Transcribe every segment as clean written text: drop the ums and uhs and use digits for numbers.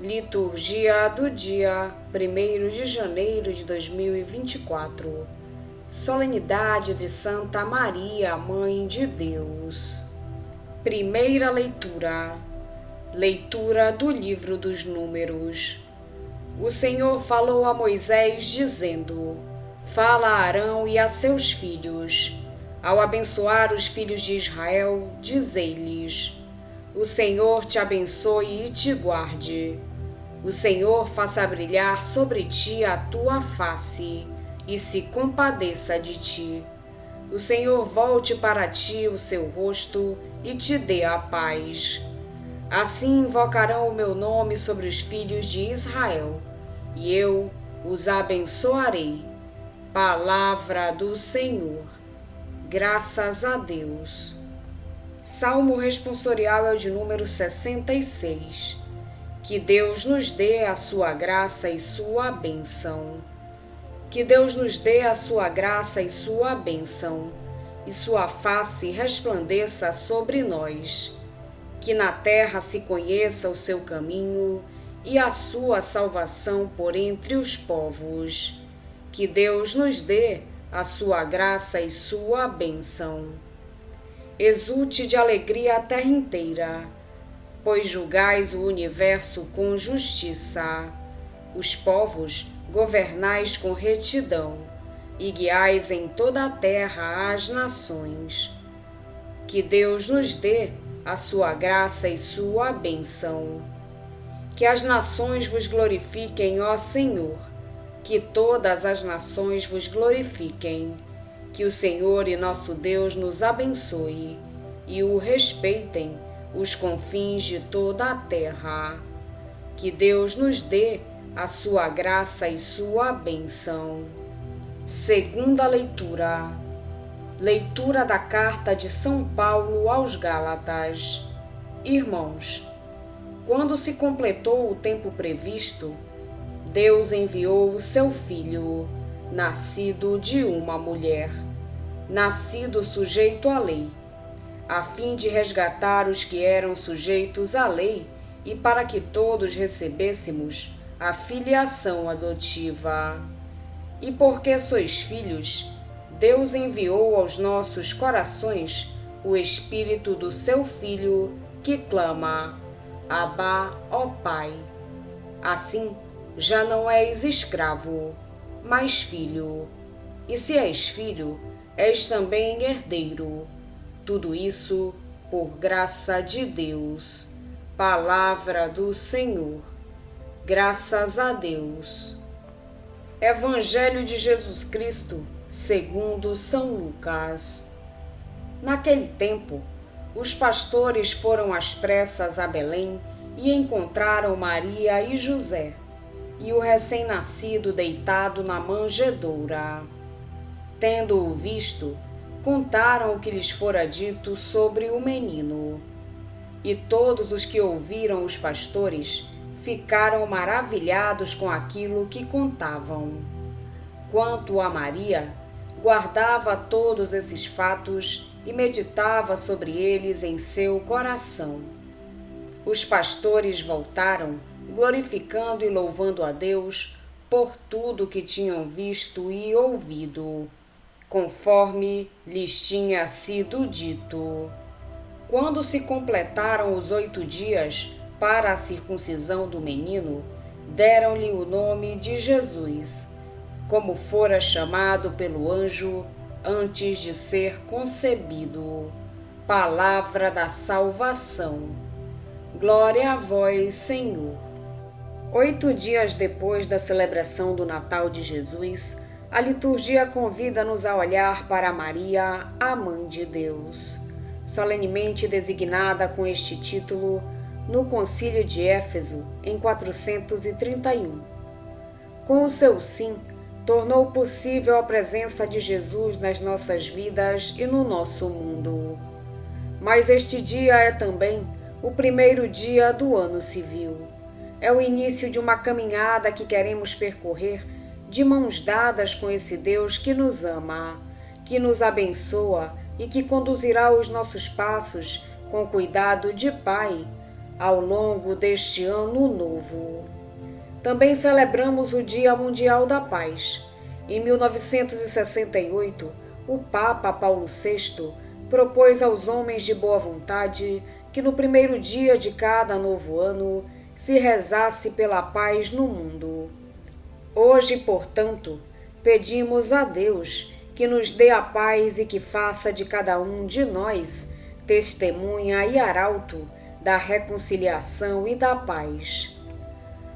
Liturgia do dia 1º de janeiro de 2024. Solenidade de Santa Maria, Mãe de Deus. Primeira leitura. Leitura do livro dos Números. O Senhor falou a Moisés dizendo: Fala a Arão e a seus filhos. Ao abençoar os filhos de Israel, dizei-lhes: O Senhor te abençoe e te guarde. O Senhor faça brilhar sobre ti a tua face e se compadeça de ti. O Senhor volte para ti o seu rosto e te dê a paz. Assim invocarão o meu nome sobre os filhos de Israel, e eu os abençoarei. Palavra do Senhor. Graças a Deus. Salmo responsorial é o de número 66. Que Deus nos dê a sua graça e sua bênção. Que Deus nos dê a sua graça e sua bênção, e sua face resplandeça sobre nós. Que na terra se conheça o seu caminho e a sua salvação por entre os povos. Que Deus nos dê a sua graça e sua bênção. Exulte de alegria a terra inteira, pois julgais o universo com justiça. Os povos governais com retidão, e guiais em toda a terra as nações. Que Deus nos dê a sua graça e sua bênção. Que as nações vos glorifiquem, ó Senhor, que todas as nações vos glorifiquem. Que o Senhor e nosso Deus nos abençoe e o respeitem os confins de toda a terra. Que Deus nos dê a sua graça e sua bênção. Segunda leitura. Leitura da carta de São Paulo aos Gálatas. Irmãos, quando se completou o tempo previsto, Deus enviou o seu Filho, nascido de uma mulher, nascido sujeito à lei, a fim de resgatar os que eram sujeitos à lei e para que todos recebêssemos a filiação adotiva. E porque sois filhos, Deus enviou aos nossos corações o Espírito do seu Filho, que clama: Abá, ó Pai. Assim, já não és escravo, mas filho. E se és filho, és também herdeiro. Tudo isso por graça de Deus. Palavra do Senhor. Graças a Deus. Evangelho de Jesus Cristo, segundo São Lucas. Naquele tempo, os pastores foram às pressas a Belém e encontraram Maria e José, e o recém-nascido deitado na manjedoura. Tendo-o visto, contaram o que lhes fora dito sobre o menino. E todos os que ouviram os pastores ficaram maravilhados com aquilo que contavam. Quanto a Maria, guardava todos esses fatos e meditava sobre eles em seu coração. Os pastores voltaram, glorificando e louvando a Deus por tudo que tinham visto e ouvido, conforme lhes tinha sido dito. Quando se completaram os 8 dias para a circuncisão do menino, deram-lhe o nome de Jesus, como fora chamado pelo anjo antes de ser concebido. Palavra da salvação. Glória a vós, Senhor. 8 dias depois da celebração do Natal de Jesus, a liturgia convida-nos a olhar para Maria, a Mãe de Deus, solenemente designada com este título no Concílio de Éfeso, em 431. Com o seu sim, tornou possível a presença de Jesus nas nossas vidas e no nosso mundo. Mas este dia é também o primeiro dia do ano civil. É o início de uma caminhada que queremos percorrer de mãos dadas com esse Deus que nos ama, que nos abençoa e que conduzirá os nossos passos com cuidado de Pai, ao longo deste ano novo. Também celebramos o Dia Mundial da Paz. Em 1968, o Papa Paulo VI propôs aos homens de boa vontade que no primeiro dia de cada novo ano se rezasse pela paz no mundo. Hoje, portanto, pedimos a Deus que nos dê a paz e que faça de cada um de nós testemunha e arauto da reconciliação e da paz.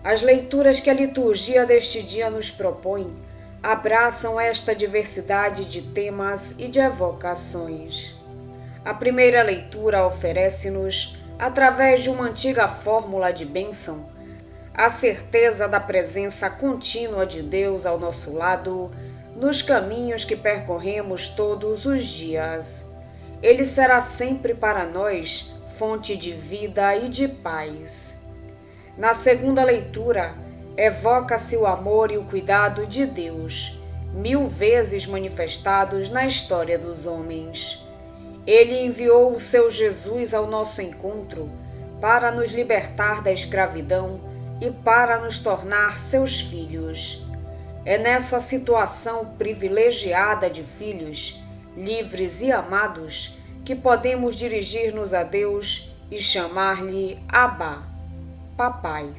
As leituras que a liturgia deste dia nos propõe abraçam esta diversidade de temas e de evocações. A primeira leitura oferece-nos, através de uma antiga fórmula de bênção, a certeza da presença contínua de Deus ao nosso lado nos caminhos que percorremos todos os dias. Ele será sempre para nós fonte de vida e de paz. Na segunda leitura, evoca-se o amor e o cuidado de Deus, 1000 vezes manifestados na história dos homens. Ele enviou o seu Jesus ao nosso encontro para nos libertar da escravidão e para nos tornar seus filhos. É nessa situação privilegiada de filhos, livres e amados, que podemos dirigir-nos a Deus e chamar-lhe Abba, Papai.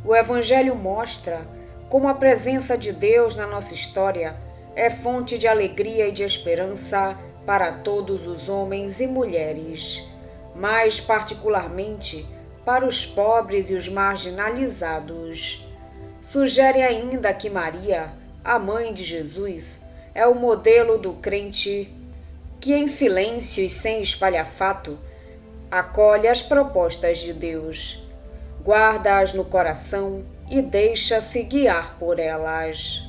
O Evangelho mostra como a presença de Deus na nossa história é fonte de alegria e de esperança para todos os homens e mulheres, mais particularmente para os pobres e os marginalizados. Sugere ainda que Maria, a mãe de Jesus, é o modelo do crente que, em silêncio e sem espalhafato, acolhe as propostas de Deus, guarda-as no coração e deixa-se guiar por elas.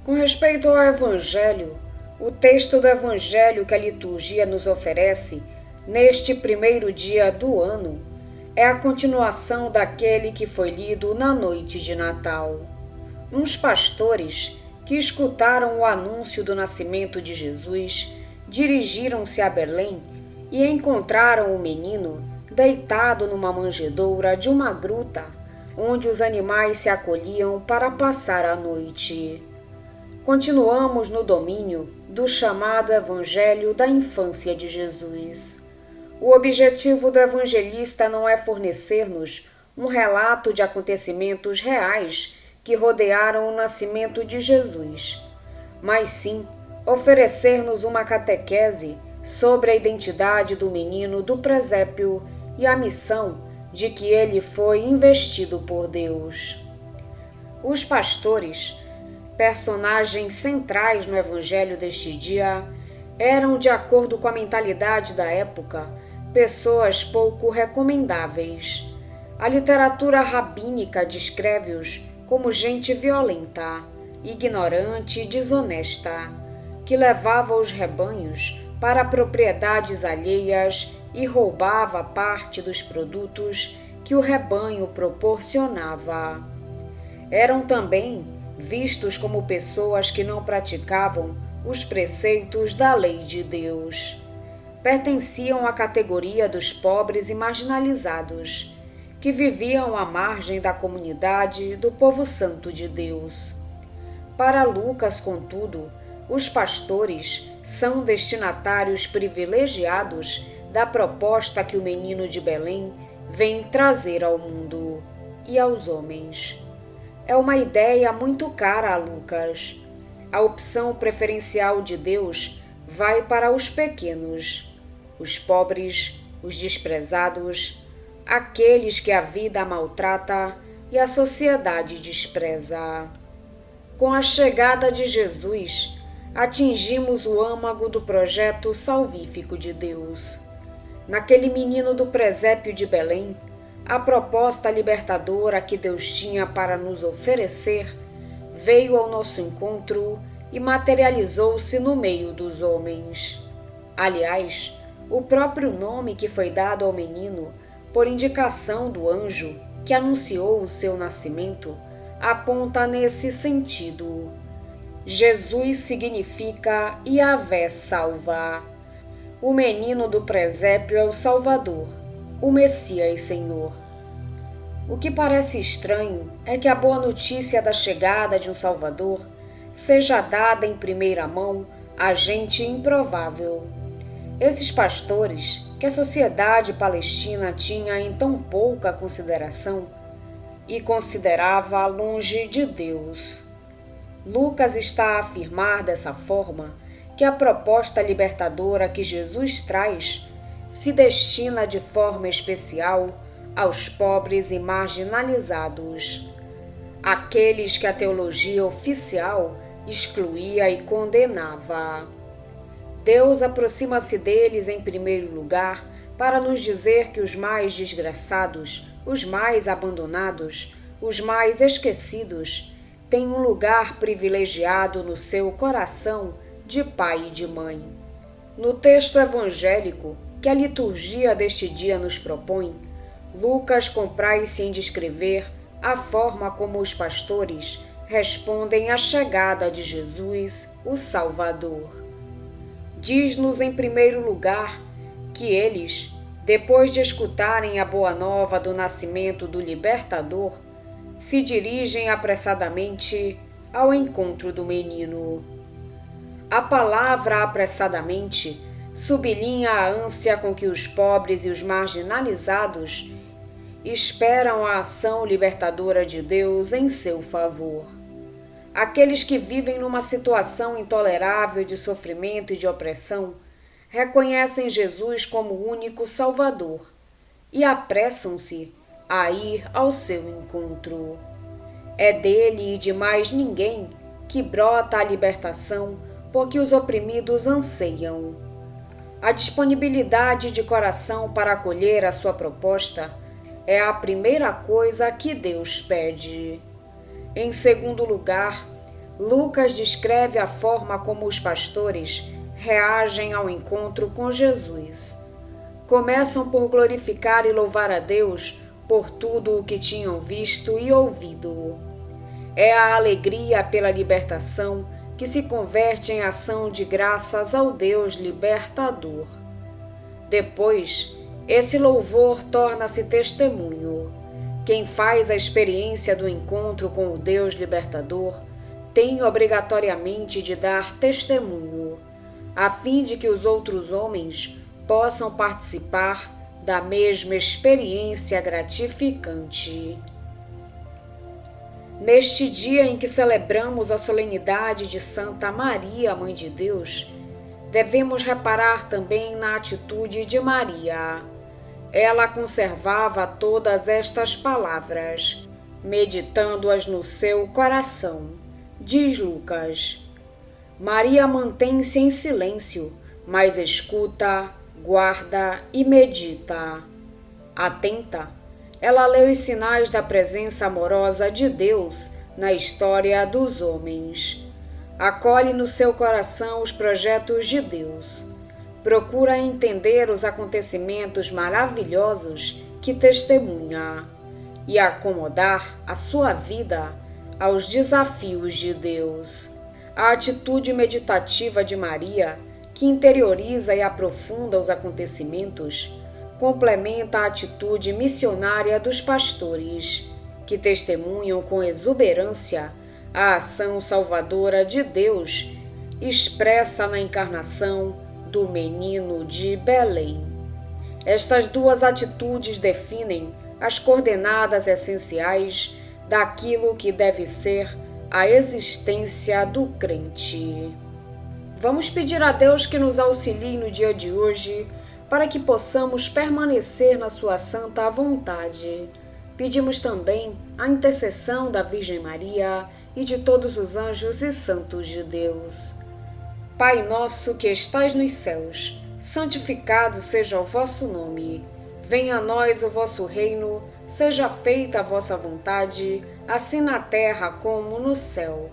Com respeito ao Evangelho, o texto do Evangelho que a liturgia nos oferece neste primeiro dia do ano é a continuação daquele que foi lido na noite de Natal. Uns pastores que escutaram o anúncio do nascimento de Jesus dirigiram-se a Belém e encontraram o menino deitado numa manjedoura de uma gruta, onde os animais se acolhiam para passar a noite. Continuamos no domínio do chamado Evangelho da infância de Jesus. O objetivo do evangelista não é fornecer-nos um relato de acontecimentos reais que rodearam o nascimento de Jesus, mas sim oferecer-nos uma catequese sobre a identidade do menino do presépio e a missão de que ele foi investido por Deus. Os pastores, personagens centrais no evangelho deste dia, eram, de acordo com a mentalidade da época, pessoas pouco recomendáveis. A literatura rabínica descreve-os como gente violenta, ignorante e desonesta, que levava os rebanhos para propriedades alheias e roubava parte dos produtos que o rebanho proporcionava. Eram também vistos como pessoas que não praticavam os preceitos da lei de Deus. Pertenciam à categoria dos pobres e marginalizados, que viviam à margem da comunidade do povo santo de Deus. Para Lucas, contudo, os pastores são destinatários privilegiados da proposta que o menino de Belém vem trazer ao mundo e aos homens. É uma ideia muito cara a Lucas. A opção preferencial de Deus vai para os pequenos, os pobres, os desprezados, aqueles que a vida maltrata e a sociedade despreza. Com a chegada de Jesus, atingimos o âmago do projeto salvífico de Deus. Naquele menino do presépio de Belém, a proposta libertadora que Deus tinha para nos oferecer veio ao nosso encontro e materializou-se no meio dos homens. Aliás, o próprio nome que foi dado ao menino, por indicação do anjo que anunciou o seu nascimento, aponta nesse sentido. Jesus significa Yahvé salva. O menino do presépio é o Salvador, o Messias, Senhor. O que parece estranho é que a boa notícia da chegada de um Salvador seja dada em primeira mão a gente improvável. Esses pastores, que a sociedade palestina tinha em tão pouca consideração e considerava longe de Deus. Lucas está a afirmar dessa forma que a proposta libertadora que Jesus traz se destina de forma especial aos pobres e marginalizados, aqueles que a teologia oficial excluía e condenava. Deus aproxima-se deles em primeiro lugar para nos dizer que os mais desgraçados, os mais abandonados, os mais esquecidos, têm um lugar privilegiado no seu coração de pai e de mãe. No texto evangélico que a liturgia deste dia nos propõe, Lucas compraz-se em descrever a forma como os pastores respondem à chegada de Jesus, o Salvador. Diz-nos em primeiro lugar que eles, depois de escutarem a boa nova do nascimento do Libertador, se dirigem apressadamente ao encontro do menino. A palavra apressadamente sublinha a ânsia com que os pobres e os marginalizados esperam a ação libertadora de Deus em seu favor. Aqueles que vivem numa situação intolerável de sofrimento e de opressão reconhecem Jesus como o único Salvador e apressam-se a ir ao seu encontro. É dele e de mais ninguém que brota a libertação por que os oprimidos anseiam. A disponibilidade de coração para acolher a sua proposta é a primeira coisa que Deus pede. Em segundo lugar, Lucas descreve a forma como os pastores reagem ao encontro com Jesus. Começam por glorificar e louvar a Deus por tudo o que tinham visto e ouvido. É a alegria pela libertação que se converte em ação de graças ao Deus libertador. Depois, esse louvor torna-se testemunho. Quem faz a experiência do encontro com o Deus libertador tem obrigatoriamente de dar testemunho, a fim de que os outros homens possam participar da mesma experiência gratificante. Neste dia em que celebramos a solenidade de Santa Maria, Mãe de Deus, devemos reparar também na atitude de Maria. Ela conservava todas estas palavras, meditando-as no seu coração. Diz Lucas: Maria mantém-se em silêncio, mas escuta, guarda e medita. Atenta, ela lê os sinais da presença amorosa de Deus na história dos homens. Acolhe no seu coração os projetos de Deus. Procura entender os acontecimentos maravilhosos que testemunha e acomodar a sua vida aos desafios de Deus. A atitude meditativa de Maria, que interioriza e aprofunda os acontecimentos, complementa a atitude missionária dos pastores, que testemunham com exuberância a ação salvadora de Deus, expressa na encarnação do menino de Belém. Estas duas atitudes definem as coordenadas essenciais daquilo que deve ser a existência do crente. Vamos pedir a Deus que nos auxilie no dia de hoje para que possamos permanecer na sua santa vontade. Pedimos também a intercessão da Virgem Maria e de todos os anjos e santos de Deus. Pai nosso que estais nos céus, santificado seja o vosso nome. Venha a nós o vosso reino, seja feita a vossa vontade, assim na terra como no céu.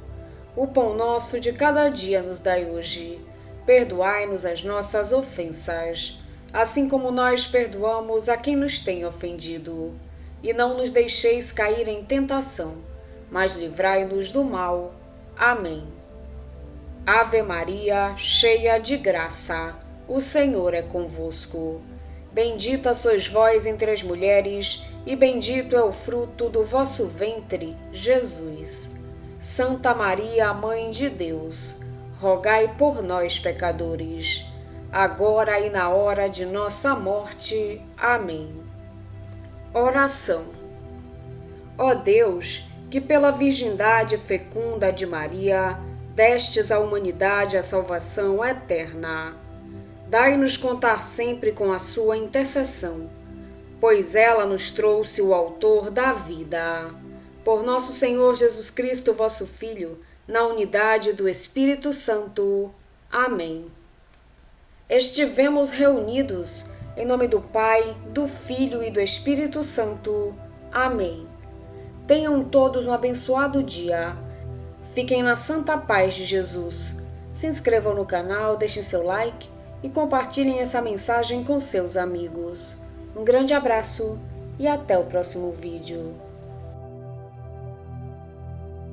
O pão nosso de cada dia nos dai hoje. Perdoai-nos as nossas ofensas, assim como nós perdoamos a quem nos tem ofendido. E não nos deixeis cair em tentação, mas livrai-nos do mal. Amém. Ave Maria, cheia de graça, o Senhor é convosco. Bendita sois vós entre as mulheres, e bendito é o fruto do vosso ventre, Jesus. Santa Maria, Mãe de Deus, rogai por nós, pecadores, agora e na hora de nossa morte. Amém. Oração. Ó Deus, que pela virgindade fecunda de Maria, destes à humanidade a salvação eterna, dai-nos contar sempre com a sua intercessão, pois ela nos trouxe o autor da vida. Por nosso Senhor Jesus Cristo, vosso Filho, na unidade do Espírito Santo. Amém. Estivemos reunidos em nome do Pai, do Filho e do Espírito Santo. Amém. Tenham todos um abençoado dia. Fiquem na santa paz de Jesus. Se inscrevam no canal, deixem seu like e compartilhem essa mensagem com seus amigos. Um grande abraço e até o próximo vídeo.